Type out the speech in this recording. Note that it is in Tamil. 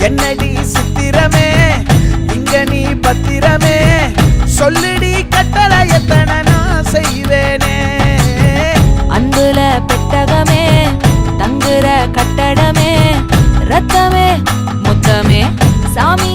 என்னடி சித்திரமே இங்க நீ பத்திரமே சொல்லிடி கட்டளை எத்தனை நான் செய்வேனே அன்புல பெட்டகமே தங்குற கட்டடமே ரத்தமே முத்தமே சாமி